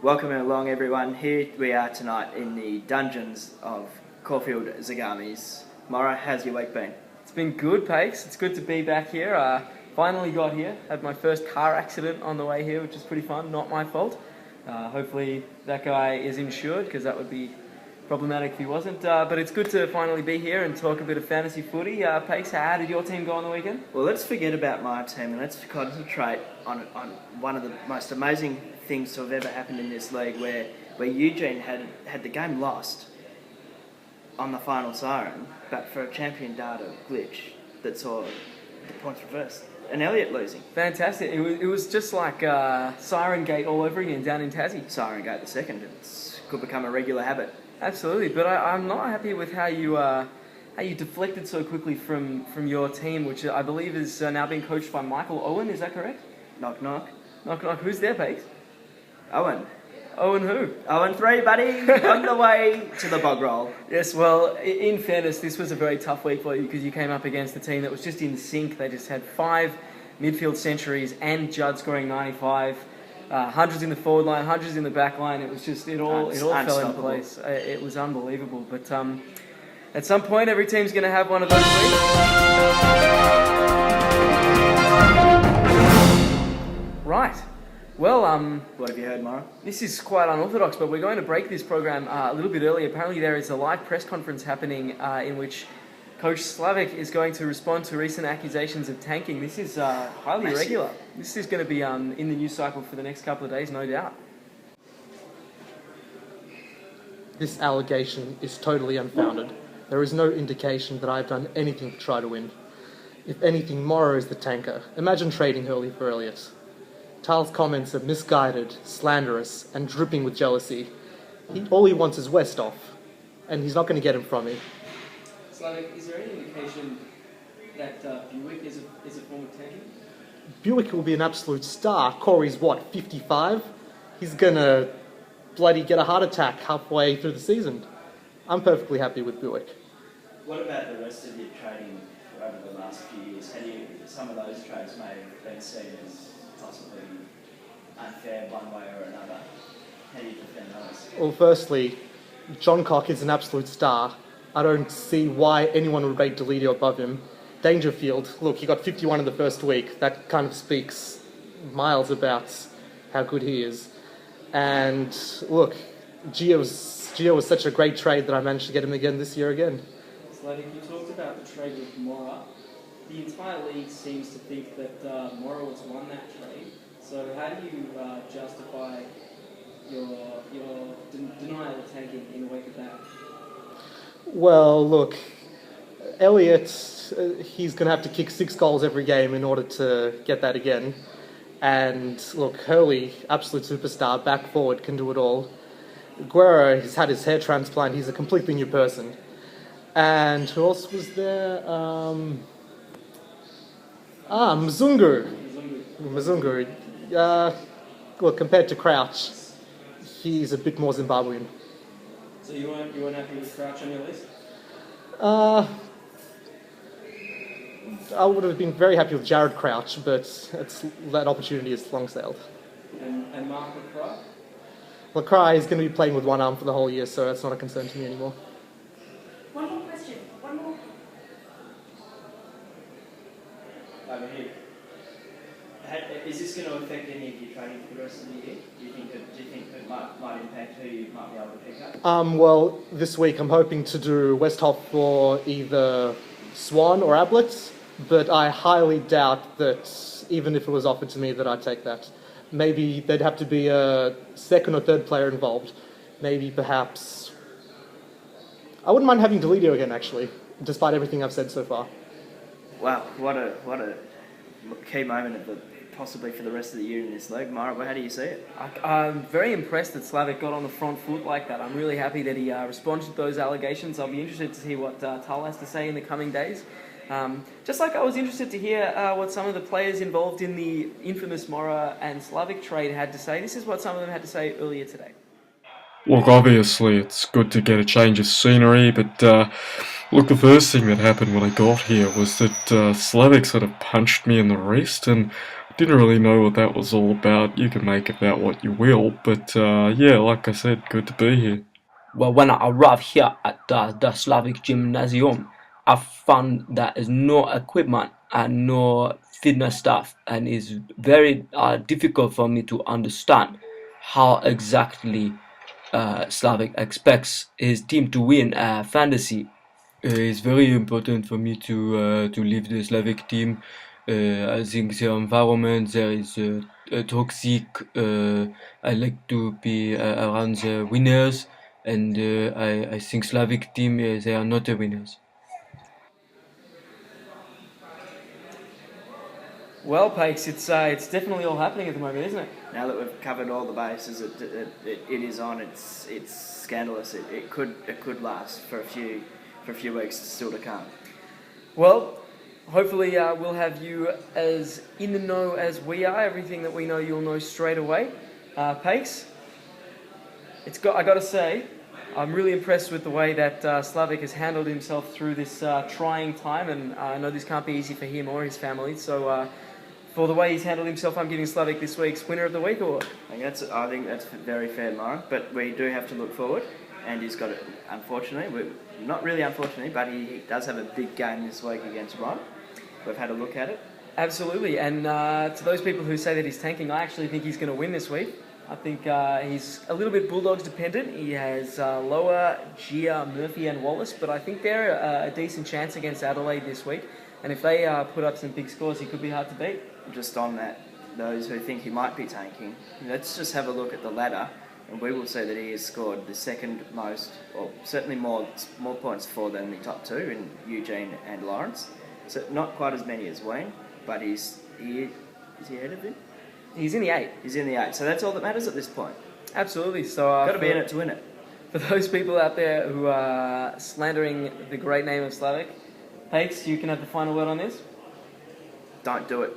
Welcome along, everyone. Here we are tonight in the dungeons of Caulfield Zagami's. Mora, how's your week been? It's been good, Payks. It's good to be back here. Finally got here. Had my first car accident on the way here, which is pretty fun. Not my fault. Hopefully that guy is insured, because that would be problematic if he wasn't. But it's good to finally be here and talk a bit of fantasy footy. Payks, how did your team go on the weekend? Well, let's forget about my team and let's concentrate on one of the most amazing things to have ever happened in this league, where Eugene had the game lost on the final siren, but for a champion data glitch that saw the points reversed. And Elliot losing. Fantastic. It was just like Siren Gate all over again down in Tassie. Siren Gate the second. Could become a regular habit. Absolutely, but I'm not happy with how you deflected so quickly from your team, which I believe is now being coached by Michael Owen. Is that correct? Knock knock. Knock knock. Who's there, Pete? Owen. Owen who? Owen 3, buddy, on the way to the bog roll. Yes, well, in fairness, this was a very tough week for you because you came up against a team that was just in sync. They just had 5 midfield centuries and Judd scoring 95. Hundreds in the forward line, hundreds in the back line. It was just, it all fell into place. It was unbelievable. But at some point, every team's going to have one of those weeks. Right. Well, what have you heard, Mora? This is quite unorthodox, but we're going to break this program a little bit early. Apparently there is a live press conference happening in which Coach Slavic is going to respond to recent accusations of tanking. This is highly irregular. This is going to be in the news cycle for the next couple of days, no doubt. This allegation is totally unfounded. There is no indication that I've done anything to try to win. If anything, Mora is the tanker. Imagine trading Hurley for Elliot. Tal's comments are misguided, slanderous, and dripping with jealousy. All he wants is West off, and he's not going to get him from me. Slavic, is there any indication that Buick is a form of tanking? Buick will be an absolute star. Corey's 55? He's going to bloody get a heart attack halfway through the season. I'm perfectly happy with Buick. What about the rest of your trading over the last few years? Some of those trades may have been seen as possibly unfair one way or another. How do you defend those? Well, firstly, John Cock is an absolute star. I don't see why anyone would rate Deledio above him. Dangerfield, look, he got 51 in the first week. That kind of speaks miles about how good he is. And look, Gio was such a great trade that I managed to get him again this year again. Slavic, you talked about the trade with Mora. The entire league seems to think that Mora has won that trade. So how do you justify your denial of tanking in the wake of that? Well, look, Elliot, he's going to have to kick 6 goals every game in order to get that again. And look, Hurley, absolute superstar, back forward, can do it all. Guerra, he's had his hair transplant, he's a completely new person. And who else was there? Mzungu. Look, compared to Crouch, he's a bit more Zimbabwean. So you weren't happy with Crouch on your list? I would have been very happy with Jared Crouch, but that opportunity is long sailed. And Mark LaCroix? LaCroix is going to be playing with one arm for the whole year, so that's not a concern to me anymore. One more question. One more. Over here. Is this going to affect any of your trading for the rest of the year? Do you think it might impact who you might be able to pick up? Well, this week I'm hoping to do Westhoff for either Swan or Ablett, but I highly doubt that even if it was offered to me that I'd take that. Maybe there'd have to be a second or third player involved. Maybe perhaps... I wouldn't mind having Deledio again, actually, despite everything I've said so far. Wow, what a key moment possibly for the rest of the year in this league. Mara, how do you see it? I'm very impressed that Slavic got on the front foot like that. I'm really happy that he responded to those allegations. I'll be interested to see what Tal has to say in the coming days. Just like I was interested to hear what some of the players involved in the infamous Mora and Slavic trade had to say. This is what some of them had to say earlier today. Look, obviously it's good to get a change of scenery, but look, the first thing that happened when I got here was that Slavic sort of punched me in the wrist, and Didn't really know what that was all about. You can make of that what you will, but yeah, like I said, good to be here. Well, when I arrived here at the Slavic Gymnasium, I found that there's no equipment and no fitness stuff, and it's very difficult for me to understand how exactly Slavic expects his team to win fantasy. It's very important for me to leave the Slavic team. I think the environment there is toxic. I like to be around the winners, and I think Slavic team they are not the winners. Well, Payks, it's definitely all happening at the moment, isn't it? Now that we've covered all the bases, it is on. It's scandalous. It could last for a few weeks still to come. Well, hopefully we'll have you as in the know as we are. Everything that we know, you'll know straight away. Payks, I got to say, I'm really impressed with the way that Slavic has handled himself through this trying time, and I know this can't be easy for him or his family. So, for the way he's handled himself, I'm giving Slavic this week's winner of the week award. I think that's very fair, Mara. But we do have to look forward, and he's got it. Unfortunately, not really unfortunately, but he does have a big game this week against Ron. We've had a look at it. Absolutely, and to those people who say that he's tanking, I actually think he's going to win this week. I think he's a little bit Bulldogs dependent. He has Lower, Gia, Murphy and Wallace, but I think they're a decent chance against Adelaide this week. And if they put up some big scores, he could be hard to beat. Just on that, those who think he might be tanking, let's just have a look at the ladder, and we will see that he has scored the second most, or certainly more points for than the top two in Eugene and Lawrence. So not quite as many as Wayne, but is he ahead of him? He's in the 8. He's in the 8, so that's all that matters at this point. Absolutely. So Got to be in it to win it. For those people out there who are slandering the great name of Slavic, Payks, you can have the final word on this. Don't do it.